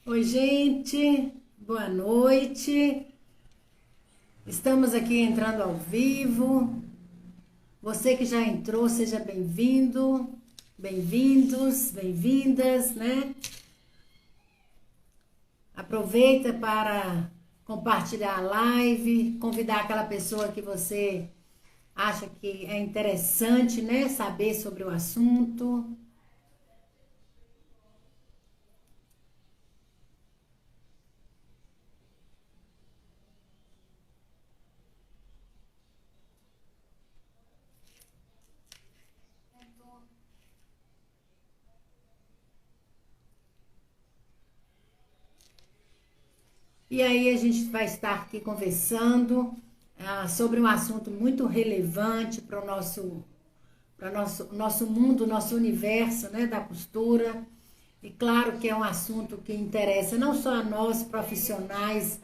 Oi, gente, boa noite. Estamos aqui entrando ao vivo. Você que já entrou, seja bem-vindo, bem-vindos, bem-vindas, né? Aproveita para compartilhar a live, convidar aquela pessoa que você acha que é interessante, né? Saber sobre o assunto. E aí a gente vai estar aqui conversando sobre um assunto muito relevante para o nosso mundo, nosso universo, né, da costura. E claro que é um assunto que interessa não só a nós profissionais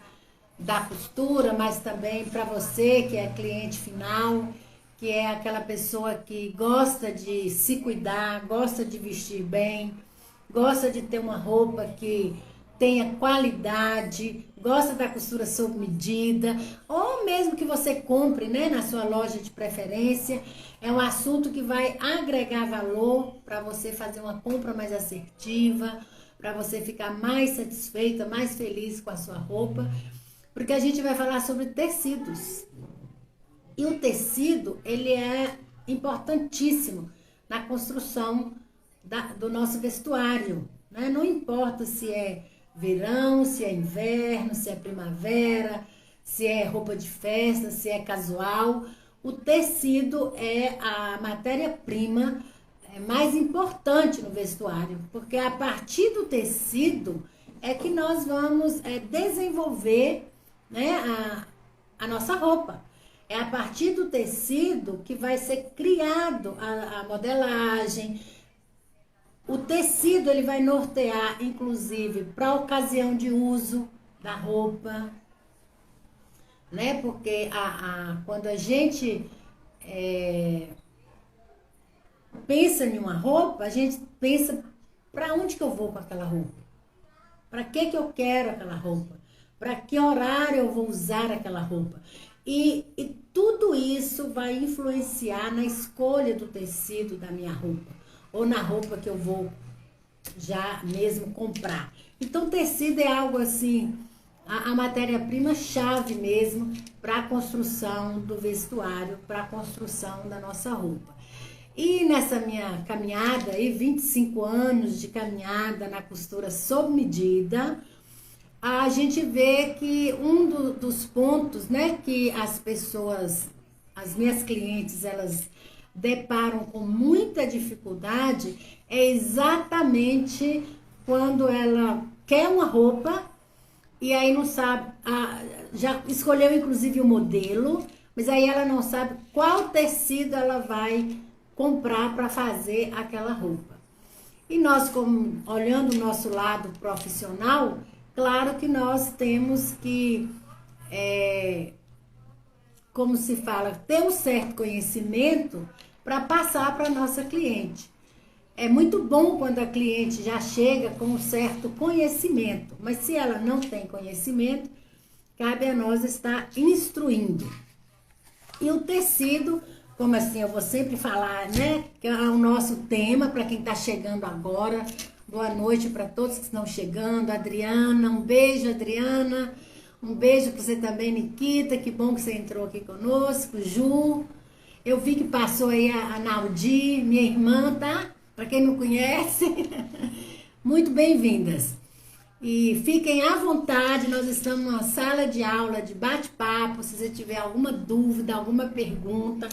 da costura, mas também para você que é cliente final, que é aquela pessoa que gosta de se cuidar, gosta de vestir bem, gosta de ter uma roupa que tenha qualidade, gosta da costura sob medida, ou mesmo que você compre, né, na sua loja de preferência. É um assunto que vai agregar valor para você fazer uma compra mais assertiva, para você ficar mais satisfeita, mais feliz com a sua roupa, porque a gente vai falar sobre tecidos. E o tecido, ele é importantíssimo na construção do nosso vestuário, né? Não importa se é verão, se é inverno, se é primavera, se é roupa de festa, se é casual. O tecido é a matéria-prima mais importante no vestuário, porque a partir do tecido é que nós vamos desenvolver, né, a nossa roupa. É a partir do tecido que vai ser criado a modelagem. O tecido ele vai nortear, inclusive, para a ocasião de uso da roupa, né? Porque quando a gente pensa em uma roupa, a gente pensa para onde que eu vou com aquela roupa, para que eu quero aquela roupa, para que horário eu vou usar aquela roupa. E tudo isso vai influenciar na escolha do tecido da minha roupa, ou na roupa que eu vou já mesmo comprar. Então, tecido é algo assim, a matéria-prima chave mesmo para a construção do vestuário, para a construção da nossa roupa. E nessa minha caminhada, aí, 25 anos de caminhada na costura sob medida, a gente vê que dos pontos, né, que as pessoas, as minhas clientes, elas deparam com muita dificuldade é exatamente quando ela quer uma roupa e aí não sabe, já escolheu inclusive o modelo, mas aí ela não sabe qual tecido ela vai comprar para fazer aquela roupa. E nós, como olhando o nosso lado profissional, claro que nós temos que, como se fala, ter um certo conhecimento para passar para a nossa cliente. É muito bom quando a cliente já chega com um certo conhecimento, mas se ela não tem conhecimento, cabe a nós estar instruindo. E o tecido, como assim, eu vou sempre falar, né? Que é o nosso tema para quem está chegando agora. Boa noite para todos que estão chegando. Adriana, um beijo, Adriana. Um beijo para você também, Nikita. Que bom que você entrou aqui conosco. Ju, eu vi que passou aí a Naldi, minha irmã, tá? Para quem não conhece, muito bem-vindas. E fiquem à vontade, nós estamos numa sala de aula de bate-papo. Se você tiver alguma dúvida, alguma pergunta,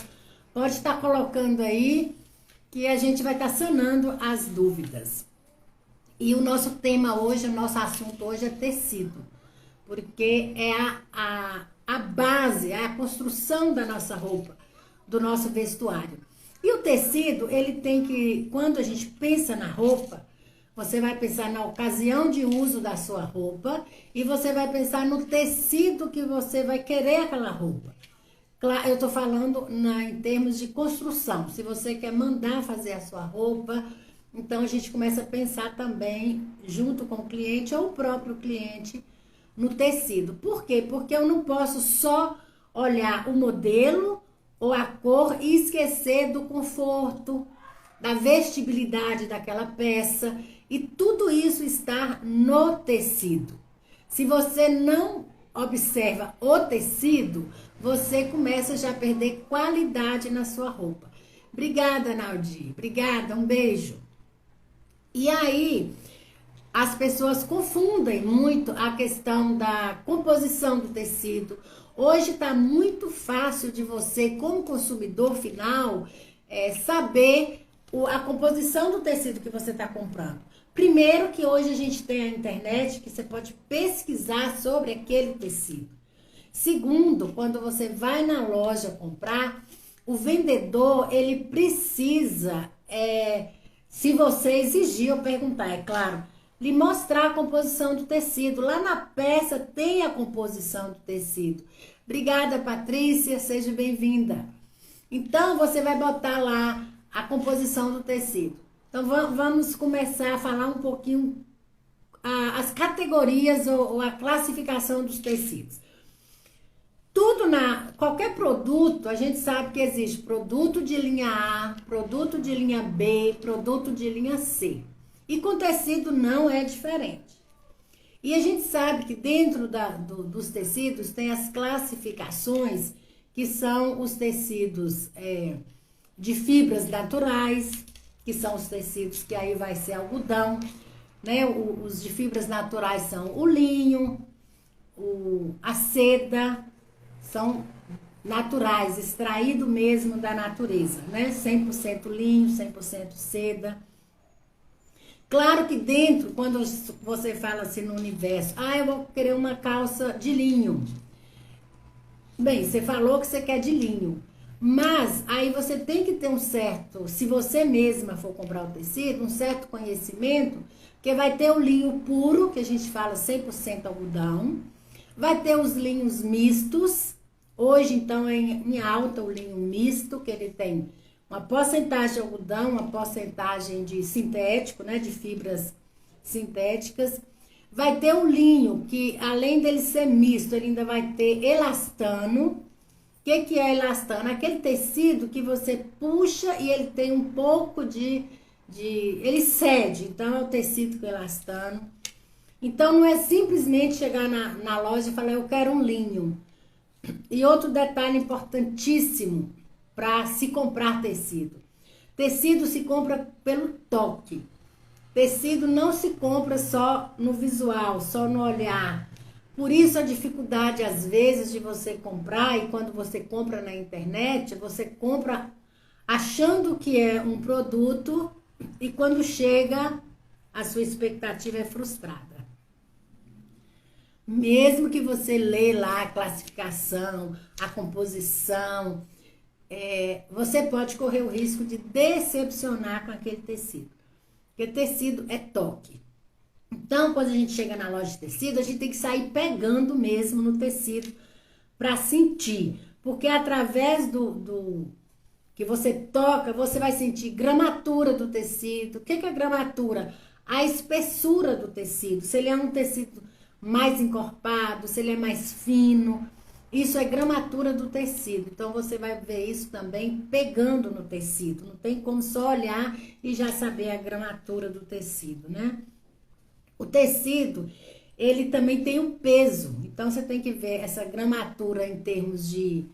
pode estar colocando aí que a gente vai estar sanando as dúvidas. E o nosso tema hoje, o nosso assunto hoje é tecido, porque é a base, é a construção da nossa roupa, do nosso vestuário. E o tecido, ele tem que, quando a gente pensa na roupa, você vai pensar na ocasião de uso da sua roupa e você vai pensar no tecido que você vai querer aquela roupa. Claro, eu estou falando em termos de construção. Se você quer mandar fazer a sua roupa, Então a gente começa a pensar também, junto com o cliente ou o próprio cliente, no tecido. Por quê? Porque eu não posso só olhar o modelo ou a cor e esquecer do conforto, da vestibilidade daquela peça, e tudo isso está no tecido. Se você não observa o tecido, você começa já a perder qualidade na sua roupa. Obrigada, Naldi. Obrigada, um beijo. E aí, as pessoas confundem muito a questão da composição do tecido. Hoje está muito fácil de você, como consumidor final, saber a composição do tecido que você está comprando. Primeiro que hoje a gente tem a internet que você pode pesquisar sobre aquele tecido. Segundo, quando você vai na loja comprar, o vendedor, ele precisa, se você exigir ou perguntar, é claro, lhe mostrar a composição do tecido. Lá na peça tem a composição do tecido. Obrigada, Patrícia, seja bem-vinda. Então, você vai botar lá a composição do tecido. Então, vamos começar a falar um pouquinho as categorias ou a classificação dos tecidos. Qualquer produto, a gente sabe que existe produto de linha A, produto de linha B, produto de linha C. E com tecido não é diferente. E a gente sabe que dentro dos tecidos tem as classificações, que são os tecidos de fibras naturais, que são os tecidos que aí vai ser algodão, né? Os de fibras naturais são o linho, a seda, são naturais, extraído mesmo da natureza, né? 100% linho, 100% seda. Claro que dentro, quando você fala assim no universo, eu vou querer uma calça de linho. Bem, você falou que você quer de linho, mas aí você tem que ter um certo, se você mesma for comprar o tecido, um certo conhecimento, porque vai ter o linho puro, que a gente fala 100% algodão, vai ter os linhos mistos. Hoje, então, é em alta o linho misto, que ele tem uma porcentagem de algodão, uma porcentagem de sintético, né, de fibras sintéticas. Vai ter o linho, que além dele ser misto, ele ainda vai ter elastano. O que é elastano? Aquele tecido que você puxa e ele tem um pouco ele cede, então é o tecido com elastano. Então, não é simplesmente chegar na loja e falar, eu quero um linho. E outro detalhe importantíssimo para se comprar tecido. Tecido se compra pelo toque. Tecido não se compra só no visual, só no olhar. Por isso a dificuldade, às vezes, de você comprar, e quando você compra na internet, você compra achando que é um produto e quando chega, a sua expectativa é frustrada. Mesmo que você lê lá a classificação, a composição, você pode correr o risco de decepcionar com aquele tecido. Porque tecido é toque. Então, quando a gente chega na loja de tecido, a gente tem que sair pegando mesmo no tecido para sentir. Porque através do que você toca, você vai sentir gramatura do tecido. O que é gramatura? A espessura do tecido. Se ele é um tecido mais encorpado, se ele é mais fino, isso é gramatura do tecido. Então você vai ver isso também pegando no tecido. Não tem como só olhar e já saber a gramatura do tecido, né? O tecido, ele também tem um peso. Então você tem que ver essa gramatura em termos de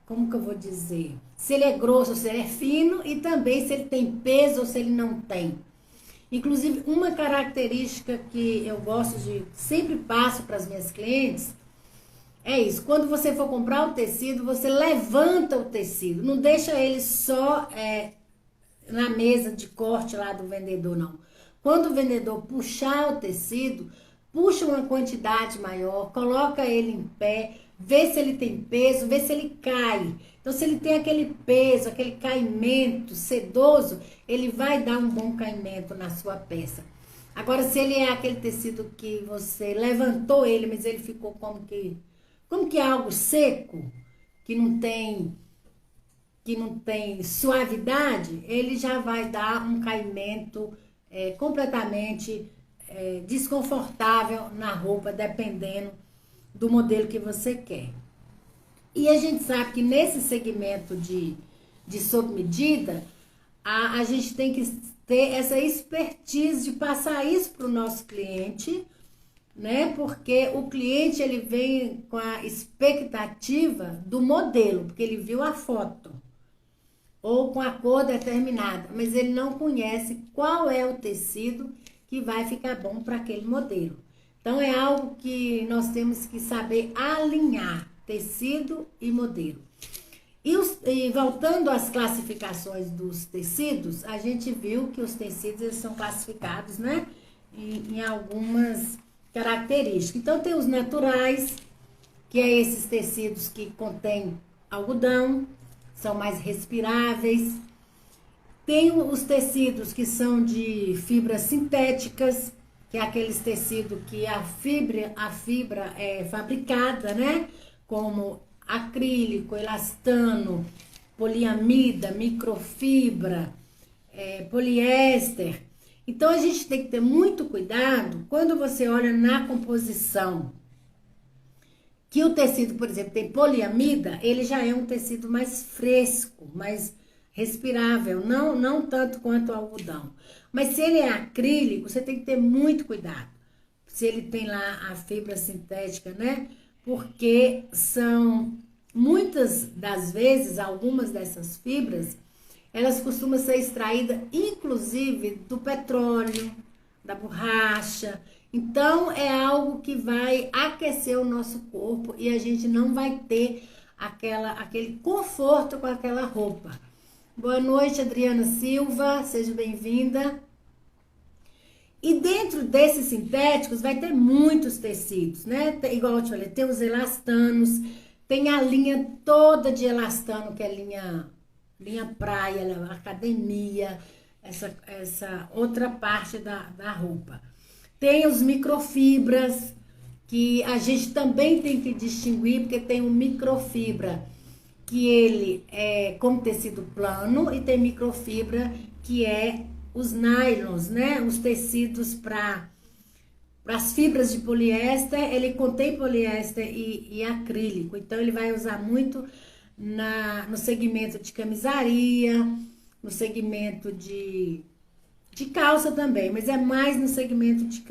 como que eu vou dizer? Se ele é grosso ou se ele é fino, e também se ele tem peso ou se ele não tem. Inclusive, uma característica que eu gosto sempre passo para as minhas clientes, é isso. Quando você for comprar o tecido, você levanta o tecido. Não deixa ele só na mesa de corte lá do vendedor, não. Quando o vendedor puxar o tecido, puxa uma quantidade maior, coloca ele em pé, vê se ele tem peso, vê se ele cai. Então, se ele tem aquele peso, aquele caimento sedoso, ele vai dar um bom caimento na sua peça. Agora, se ele é aquele tecido que você levantou ele, mas ele ficou como que é algo seco, que não tem que não tem suavidade, ele já vai dar um caimento completamente desconfortável na roupa, dependendo do modelo que você quer. E a gente sabe que nesse segmento de sob medida, a gente tem que ter essa expertise de passar isso para o nosso cliente, né? Porque o cliente ele vem com a expectativa do modelo, porque ele viu a foto ou com a cor determinada, mas ele não conhece qual é o tecido que vai ficar bom para aquele modelo. Então é algo que nós temos que saber alinhar tecido e modelo. E voltando às classificações dos tecidos, a gente viu que os tecidos eles são classificados, né, em algumas características. Então tem os naturais, que é esses tecidos que contêm algodão, são mais respiráveis. Tem os tecidos que são de fibras sintéticas, que é aqueles tecidos que a fibra é fabricada, né? Como acrílico, elastano, poliamida, microfibra, poliéster. Então a gente tem que ter muito cuidado quando você olha na composição que o tecido, por exemplo, tem poliamida, ele já é um tecido mais fresco, mais respirável, não tanto quanto o algodão. Mas se ele é acrílico, você tem que ter muito cuidado. Se ele tem lá a fibra sintética, né? Porque são, muitas das vezes, algumas dessas fibras, elas costumam ser extraídas, inclusive, do petróleo, da borracha. Então, é algo que vai aquecer o nosso corpo e a gente não vai ter aquele conforto com aquela roupa. Boa noite, Adriana Silva, seja bem-vinda. E dentro desses sintéticos vai ter muitos tecidos, né? Igual eu te falei, tem os elastanos, tem a linha toda de elastano, que é linha praia, academia, essa outra parte da roupa. Tem os microfibras, que a gente também tem que distinguir, porque tem o microfibra, que ele é como tecido plano, e tem microfibra, que é os nylons, né? Os tecidos para as fibras de poliéster, ele contém poliéster e acrílico. Então, ele vai usar muito no segmento de camisaria, no segmento de calça também, mas é mais no segmento de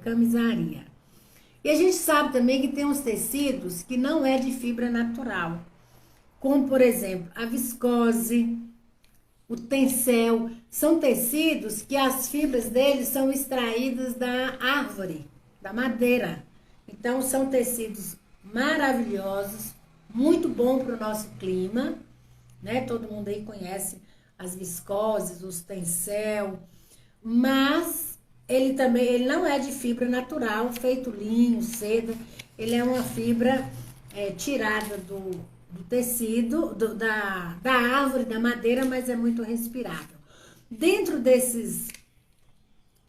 camisaria. E a gente sabe também que tem uns tecidos que não é de fibra natural, como, por exemplo, a viscose, o tencel. São tecidos que as fibras deles são extraídas da árvore, da madeira. Então, são tecidos maravilhosos, muito bom para o nosso clima, né? Todo mundo aí conhece as viscoses, os tencel, mas ele não é de fibra natural, feito linho, seda, ele é uma fibra tirada do tecido, da árvore, da madeira, mas é muito respirável. Dentro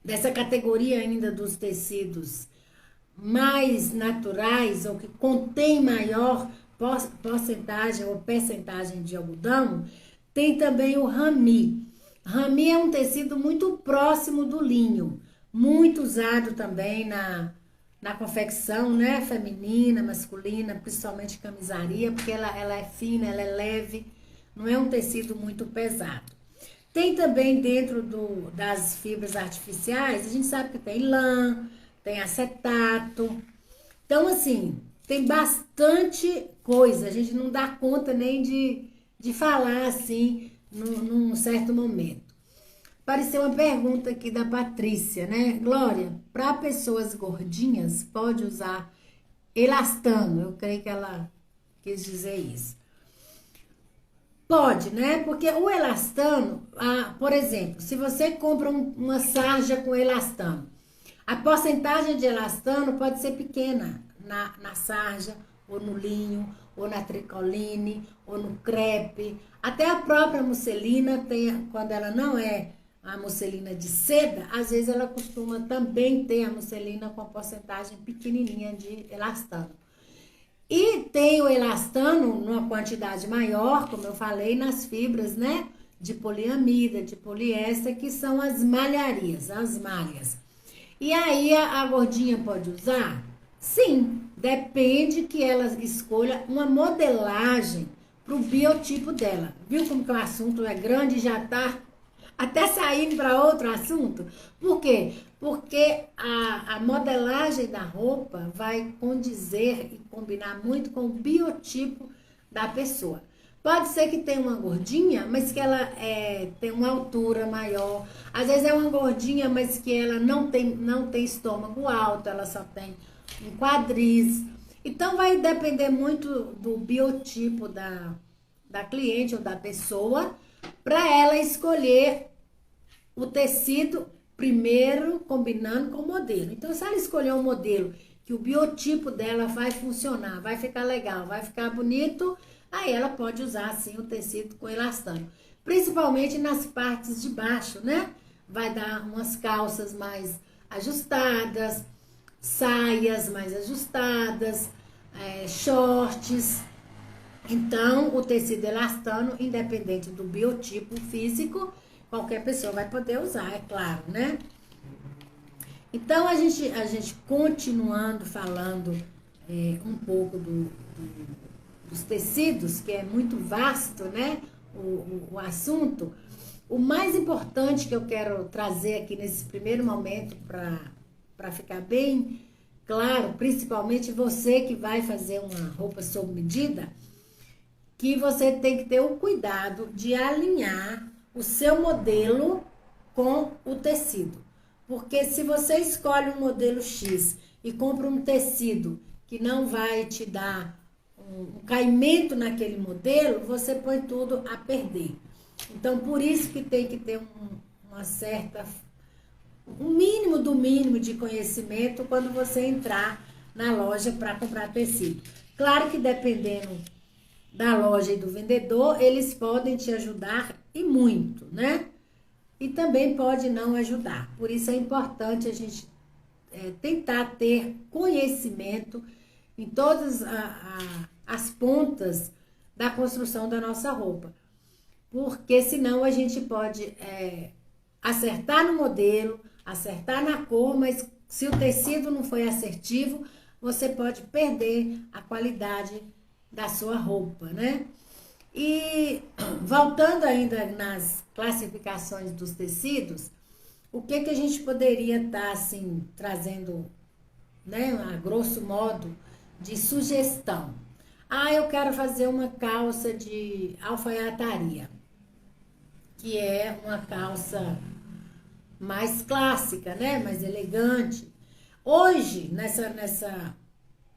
dessa categoria ainda dos tecidos mais naturais, ou que contém maior porcentagem ou percentagem de algodão, tem também o rami. Rami é um tecido muito próximo do linho, muito usado também na confecção, né, feminina, masculina, principalmente camisaria, porque ela é fina, ela é leve, não é um tecido muito pesado. Tem também dentro das fibras artificiais, a gente sabe que tem lã, tem acetato. Então, assim, tem bastante coisa, a gente não dá conta nem de falar assim num certo momento. Apareceu uma pergunta aqui da Patrícia, né? Glória, para pessoas gordinhas, pode usar elastano? Eu creio que ela quis dizer isso. Pode, né? Porque o elastano, por exemplo, se você compra uma sarja com elastano, a porcentagem de elastano pode ser pequena na sarja, ou no linho, ou na tricoline, ou no crepe. Até a própria musselina, quando ela não é a musselina de seda, às vezes ela costuma também ter a musselina com a porcentagem pequenininha de elastano. E tem o elastano numa quantidade maior, como eu falei, nas fibras, né? De poliamida, de poliéster, que são as malharias, as malhas. E aí a gordinha pode usar? Sim, depende que ela escolha uma modelagem para o biotipo dela. Viu como que o assunto é grande e já está até saindo para outro assunto? Por quê? Porque a modelagem da roupa vai condizer e combinar muito com o biotipo da pessoa. Pode ser que tenha uma gordinha, mas que ela tem uma altura maior. Às vezes é uma gordinha, mas que ela não tem estômago alto, ela só tem um quadris. Então vai depender muito do biotipo da cliente ou da pessoa para ela escolher o tecido primeiro combinando com o modelo. Então, se ela escolher um modelo que o biotipo dela vai funcionar, vai ficar legal, vai ficar bonito, aí ela pode usar assim o tecido com elastano. Principalmente nas partes de baixo, né? Vai dar umas calças mais ajustadas, saias mais ajustadas, shorts. Então, o tecido elastano, independente do biotipo físico, qualquer pessoa vai poder usar, é claro, né? Então, a gente continuando falando um pouco dos tecidos, que é muito vasto, né? O assunto. O mais importante que eu quero trazer aqui nesse primeiro momento para ficar bem claro, principalmente você que vai fazer uma roupa sob medida, que você tem que ter o cuidado de alinhar o seu modelo com o tecido. Porque se você escolhe um modelo X e compra um tecido que não vai te dar um caimento naquele modelo, você põe tudo a perder. Então, por isso que tem que ter um mínimo do mínimo de conhecimento quando você entrar na loja para comprar tecido. Claro que dependendo da loja e do vendedor, eles podem te ajudar e muito, né? E também pode não ajudar. Por isso é importante a gente tentar ter conhecimento em todas as pontas da construção da nossa roupa. Porque senão a gente pode acertar no modelo, acertar na cor, mas se o tecido não foi assertivo, você pode perder a qualidade da sua roupa, né? E voltando ainda nas classificações dos tecidos, o que a gente poderia estar assim trazendo, né, a grosso modo, de sugestão? Eu quero fazer uma calça de alfaiataria, que é uma calça mais clássica, né, mais elegante. Hoje,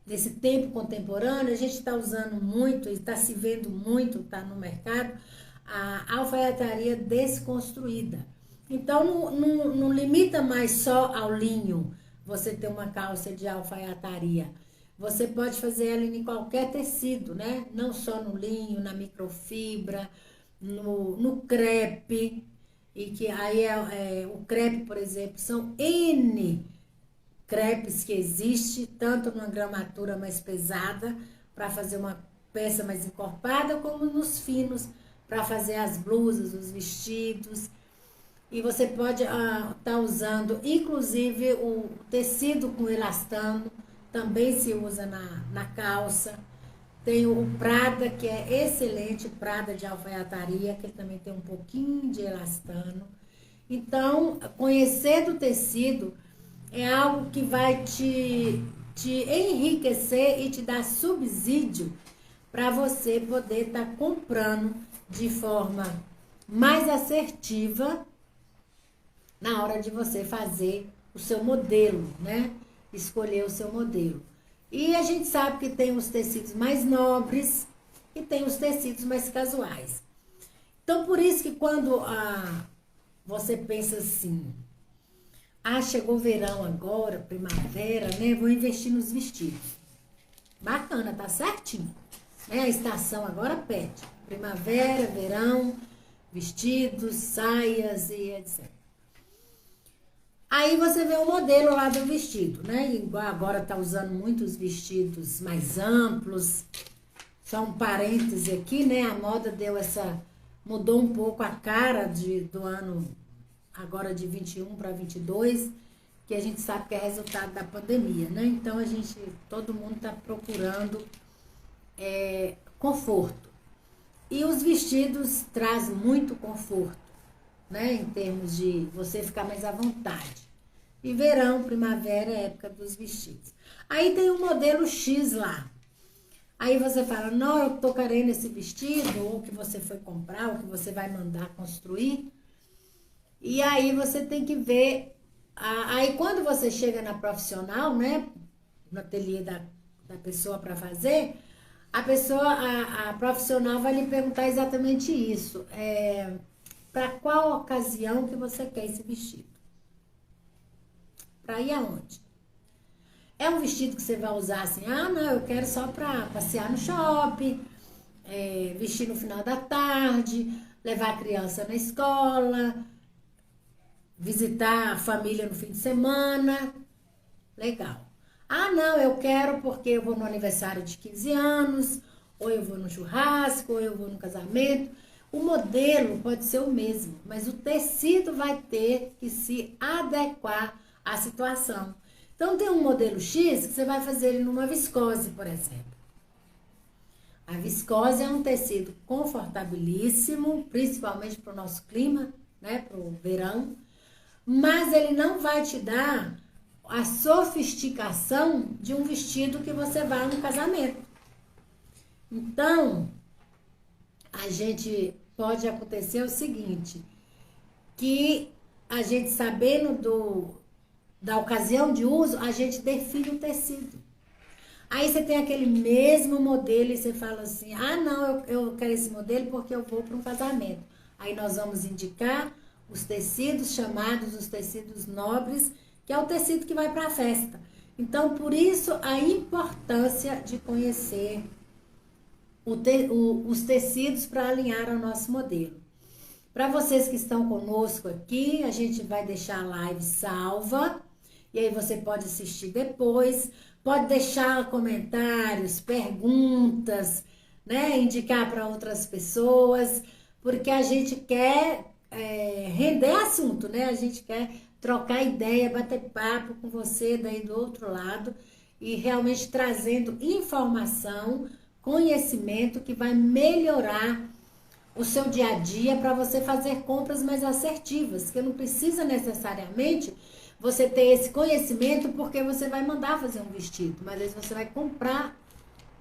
nesse tempo contemporâneo, a gente está usando muito, está se vendo muito, está no mercado, a alfaiataria desconstruída. Então, não limita mais só ao linho você ter uma calça de alfaiataria. Você pode fazer ela em qualquer tecido, né? Não só no linho, na microfibra, no crepe. E que aí o crepe, por exemplo, são N crepes que existe, tanto numa gramatura mais pesada, para fazer uma peça mais encorpada, como nos finos, para fazer as blusas, os vestidos. E você pode estar usando, inclusive, o tecido com elastano, também se usa na calça. Tem o Prada, que é excelente, Prada de alfaiataria, que ele também tem um pouquinho de elastano. Então, conhecer do tecido é algo que vai te enriquecer e te dar subsídio para você poder estar comprando de forma mais assertiva na hora de você fazer o seu modelo, né? Escolher o seu modelo. E a gente sabe que tem os tecidos mais nobres e tem os tecidos mais casuais. Então, por isso que quando você pensa assim, chegou o verão agora, primavera, né? Vou investir nos vestidos. Bacana, tá certinho. A estação agora pede. Primavera, verão, vestidos, saias e etc. Aí você vê o modelo lá do vestido, né? Igual agora tá usando muitos vestidos mais amplos. Só um parêntese aqui, né? A moda deu essa... Mudou um pouco a cara do ano agora de 21 para 22, que a gente sabe que é resultado da pandemia, né? Então todo mundo tá procurando conforto. E os vestidos trazem muito conforto, né? Em termos de você ficar mais à vontade. E verão, primavera é a época dos vestidos. Aí tem o modelo X lá. Aí você fala, não, eu tô querendo esse vestido, ou que você foi comprar, ou que você vai mandar construir. E aí você tem que ver. Aí quando você chega na profissional, né? No ateliê da pessoa para fazer, a profissional vai lhe perguntar exatamente isso. Para qual ocasião que você quer esse vestido? Para ir aonde? É um vestido que você vai usar assim, não, eu quero só para passear no shopping, vestir no final da tarde, levar a criança na escola, visitar a família no fim de semana. Legal. Não, eu quero porque eu vou no aniversário de 15 anos, ou eu vou no churrasco, ou eu vou no casamento. O modelo pode ser o mesmo, mas o tecido vai ter que se adequar à situação. Então, tem um modelo X que você vai fazer ele numa viscose, por exemplo. A viscose é um tecido confortabilíssimo, principalmente para o nosso clima, né, para o verão, mas ele não vai te dar a sofisticação de um vestido que você vai no casamento. Então, pode acontecer o seguinte, que a gente sabendo da ocasião de uso, a gente define o tecido. Aí você tem aquele mesmo modelo e você fala assim, não, eu quero esse modelo porque eu vou para um casamento. Aí nós vamos indicar os tecidos chamados os tecidos nobres, que é o tecido que vai para a festa. Então, por isso, a importância de conhecer os tecidos para alinhar ao nosso modelo. Para vocês que estão conosco aqui, a gente vai deixar a live salva, e aí você pode assistir depois, pode deixar comentários, perguntas, né? Indicar para outras pessoas, porque a gente quer render assunto, né? A gente quer trocar ideia, bater papo com você daí do outro lado e realmente trazendo informação, conhecimento que vai melhorar o seu dia a dia para você fazer compras mais assertivas, que não precisa necessariamente você ter esse conhecimento porque você vai mandar fazer um vestido, mas às vezes você vai comprar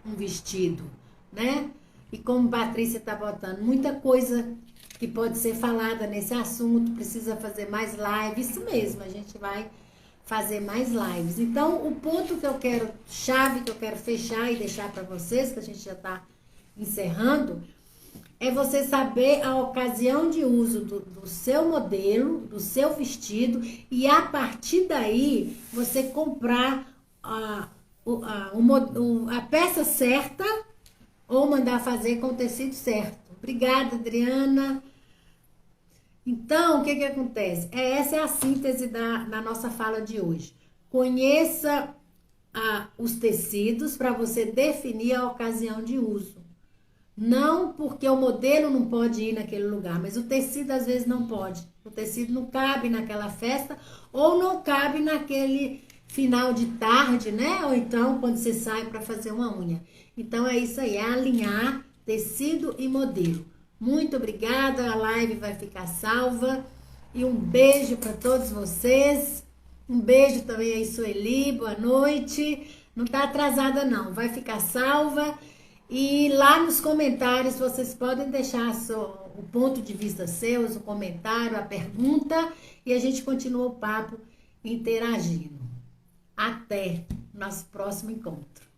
um vestido, né? E como Patrícia está botando, muita coisa que pode ser falada nesse assunto, precisa fazer mais lives, isso mesmo, a gente vai fazer mais lives. Então, o ponto que eu quero, chave que eu quero fechar e deixar para vocês, que a gente já está encerrando, é você saber a ocasião de uso do seu modelo, do seu vestido, e a partir daí você comprar a peça certa ou mandar fazer com o tecido certo. Obrigada, Adriana. Então, o que acontece? Essa é a síntese da nossa fala de hoje. Conheça os tecidos para você definir a ocasião de uso. Não porque o modelo não pode ir naquele lugar, mas o tecido às vezes não pode. O tecido não cabe naquela festa ou não cabe naquele final de tarde, né? Ou então quando você sai para fazer uma unha. Então é isso aí, é alinhar tecido e modelo. Muito obrigada, a live vai ficar salva. E um beijo para todos vocês. Um beijo também aí, Sueli, boa noite. Não tá atrasada não, vai ficar salva. E lá nos comentários vocês podem deixar o ponto de vista seus, o comentário, a pergunta, e a gente continua o papo interagindo. Até nosso próximo encontro.